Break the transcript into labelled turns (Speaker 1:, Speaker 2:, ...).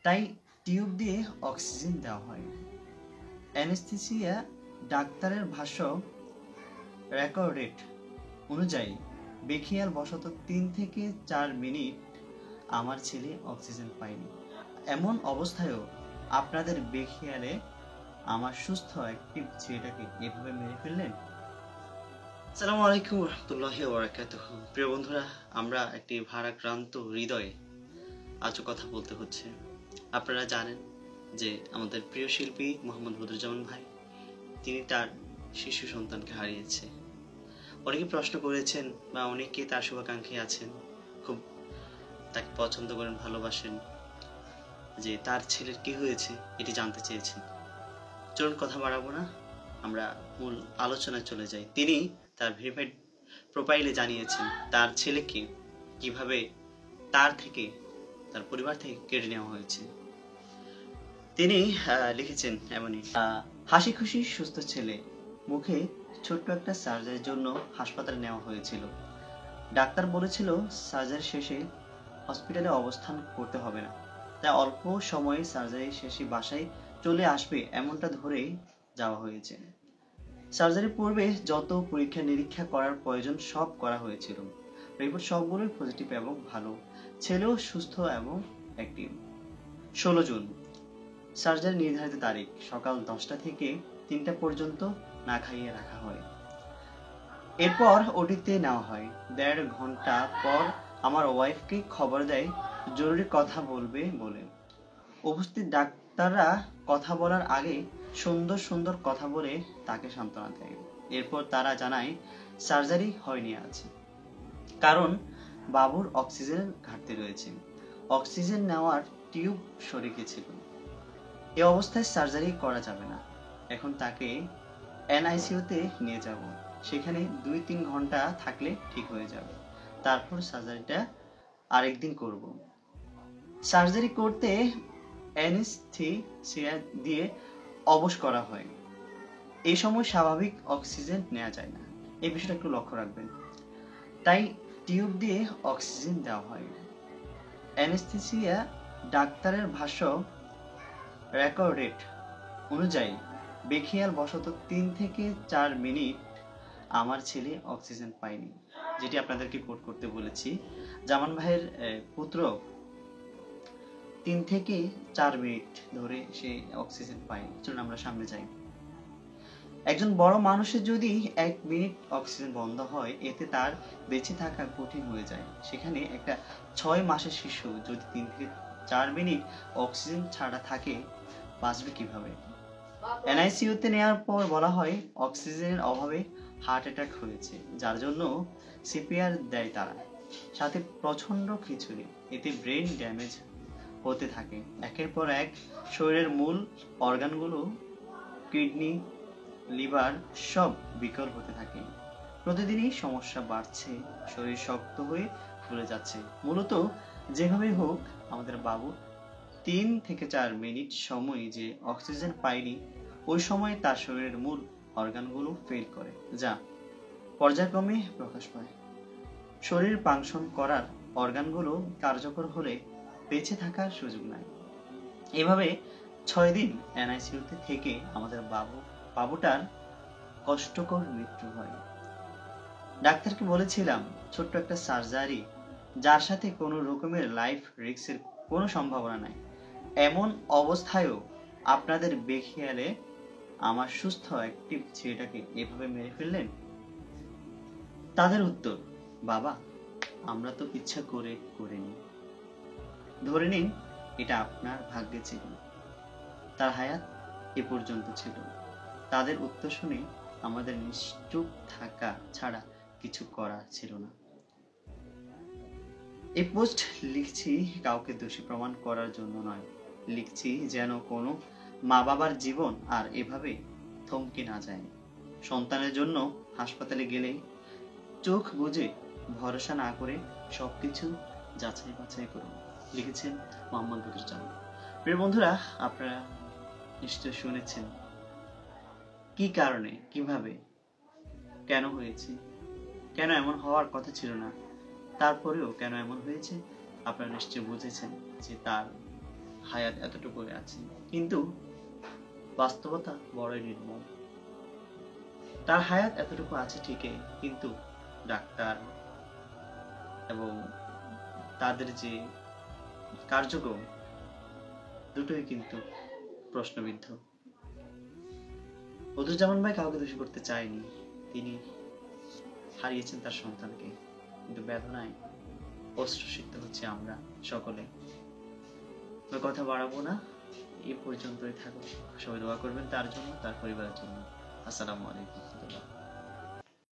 Speaker 1: তাই টিউব দিয়ে অক্সিজেন দেওয়া হয়। অ্যানেস্থেসিয়া ডাক্তারের ভাষ্য রেকর্ডেড অনুযায়ী বেখিয়াল বশত ৩ থেকে ৪ মিনিট আমার ছেলে অক্সিজেন পায়নি। এমন অবস্থায়ও আপনাদের বেখিয়ালে আমার সুস্থ অ্যাক্টিভ ছেলেটাকে এভাবে মেরে ফেললেন। আসসালামু আলাইকুম রহমতুল্লাহি ওয়া বারাকাতুহু। প্রিয় বন্ধুরা, আমরা একটি ভারাক্রান্ত হৃদয়ে আজও কথা বলতে হচ্ছে। আপনারা জানেন যে আমাদের প্রিয় শিল্পী মোহাম্মদ বদরুজ্জামান ভাই, তিনি তার শিশু সন্তানকে হারিয়েছে। অনেকে প্রশ্ন করেছেন বা অনেকে তার শুভাকাঙ্ক্ষী আছেন, খুব তাকে পছন্দ করেন, ভালোবাসেন, যে তার ছেলের কি হয়েছে এটি জানতে চেয়েছেন। চলুন কথা বাড়াবো না, আমরা মূল আলোচনায় চলে যাই। তিনি তার ভেরিফাইড প্রোফাইলে জানিয়েছেন তার ছেলেকে কিভাবে তার পরিবার থেকে কেড়ে নেওয়া হয়েছে। তিনি লিখেছেন এমনই: হাসি খুশি সুস্থ ছেলে, মুখে ছোট্ট একটা সার্জারির জন্য হাসপাতালে নেওয়া হয়েছিল। ডাক্তার বলেছিল সার্জারি শেষে হসপিটালে অবস্থান করতে হবে না, তাই অল্প সময়ে সার্জারি শেষে বাসায় চলে আসবে এমনটা ধরেই যাওয়া হয়েছে। সার্জারির পূর্বে যত পরীক্ষা নিরীক্ষা করার প্রয়োজন সব করা হয়েছিল। রিপোর্ট সবগুলোই পজিটিভ এবং ভালো। ছেলেও সুস্থ এবং অ্যাক্টিভ। 16 জুন সার্জারি নির্ধারিত তারিখ সকাল 10টা থেকে 3টা পর্যন্ত না খাইয়ে রাখা হয়। এরপর ওটিতে নেওয়া হয়। 1.5 ঘন্টা পর আমার ওয়াইফকে খবর দেয় জরুরি কথা বলবে বলে। উপস্থিত ডাক্তাররা কথা বলার আগে সুন্দর সুন্দর কথা বলে তাকে সান্ত্বনা দেয়। এরপর তারা জানায় সার্জারি হয়নি আজ, কারণ বাবুর অক্সিজেনের ঘাটতি রয়েছে। অক্সিজেন নেওয়ার টিউব সরে গেছিল। এ অবস্থায় সার্জারি করা যাবে না। এখন তাকে এনআইসিইউতে নিয়ে যাব। সেখানে 2-3 ঘন্টা থাকলে ঠিক হয়ে যাবে। তারপর সার্জারিটা আরেকদিন করব। সার্জারি করতে অ্যানেস্থেসিয়া দিয়ে অবশ করা হয়। এই সময় স্বাভাবিক অক্সিজেন নেওয়া যায় না, এই বিষয়টা একটু লক্ষ্য রাখবেন। তাই টিউব দিয়ে অক্সিজেন দেওয়া হয়। অ্যানেস্থেসিয়া ডাক্তারের ভাষ্য রেকর্ডেড অনুযায়ী বেখিয়াল বশত 3 থেকে 4 মিনিট আমার ছেলে অক্সিজেন পায়নি, যেটি আপনাদেরকে কোট করতে বলেছি। জামান ভাইয়ের পুত্র 3 থেকে 4 মিনিট ধরে সে অক্সিজেন পায়নি। চলুন আমরা সামনে যাই। একজন বড় মানুষের যদি 1 মিনিট অক্সিজেন বন্ধ হয়, এতে তার বেঁচে থাকা কঠিন হয়ে যায়। সেখানে একটা 6 মাসের শিশু যদি 3 থেকে 4 মিনিট অক্সিজেন ছাড়া থাকে, বাঁচবে কিভাবে? এনআইসিইউতে নেওয়ার পর বলা হয় অক্সিজেনের অভাবে হার্ট অ্যাটাক হয়েছে, যার জন্য সিপিআর দেয় তারা। সাথে প্রচন্ড খিঁচুনি, এতে ব্রেন ড্যামেজ হতে থাকে। একের পর এক শরীরের মূল অর্গানগুলো, কিডনি, লিভার সব বিকল হতে থাকে। প্রতিদিনই সমস্যা বাড়ছে, শরীর শক্ত হয়ে ফুলে যাচ্ছে। মূলত যেভাবে হোক আমাদের বাবু 3 থেকে 4 মিনিট সময় যে অক্সিজেন পায়নি, ওই সময় তার শরীরের মূল অর্গানগুলো ফেল করে, যা পর্যায়ক্রমে প্রকাশ পায়। শরীর ফাংশন করার অর্গানগুলো কার্যকর হলে বেঁচে থাকার সুযোগ নাই। এভাবে 6 দিন এনআইসিইউতে থেকে আমাদের বাবুটার কষ্টকর মৃত্যু হয়। ডাক্তারকে বলেছিলাম ছোট্ট একটা সার্জারি, যার সাথে কোনো রকমের লাইফ রিস্কের কোনো সম্ভাবনা নাই। এমন অবস্থায়ও আপনাদের বেখিয়ালে আমার সুস্থ অ্যাক্টিভ ছেলেটাকে এভাবে মেরে ফেললেন। তাদের উত্তর, বাবা, আমরা তো ইচ্ছা করে করিনি। ধরে নিন এটা আপনার ভাগ্যে ছিল, তার হায়াত এ পর্যন্ত ছিল। তাদের উত্তর শুনে আমাদের নিশ্চুপ থাকা ছাড়া কিছু করার ছিল না। এই পোস্ট লিখছি কাউকে দোষী প্রমাণ করার জন্য নয়, লিখছি যেন কোনো মা বাবার জীবন আর এভাবে থমকে না যায়। সন্তানের জন্য হাসপাতালে গেলে চোখ বুজে ভরসা না করে সবকিছু যাচাই বাছাই করুন, লিখেছেন মোহাম্মদ বদরুজ্জামান। প্রিয় বন্ধুরা, আপনারা নিশ্চয় শুনেছেন কি কারণে, কিভাবে, কেন হয়েছে, কেন এমন হওয়ার কথা ছিল না, তারপরেও কেন এমন হয়েছে। আপনারা নিশ্চয় বুঝেছেন যে তার হায়াত এতটুকু আছে, কিন্তু বাস্তবতা বড়ই নির্মম। তার হায়াত এতটুকু আছে ঠিকই, কিন্তু ডাক্তার এবং তাদের যে কার্যক্রম দুটোই কিন্তু প্রশ্নবিদ্ধ। বদরুজ্জামান ভাই কাউকে দোষী করতে চায়নি, তিনি হারিয়েছেন তার সন্তানকে, কিন্তু বেদনায় অশ্রুসিক্ত হচ্ছে আমরা সকলে। কথা বাড়াবো না, এই পর্যন্তই থাকুক। সবাই দোয়া করবেন তার জন্য, তার পরিবারের জন্য। আসসালামু আলাইকুম।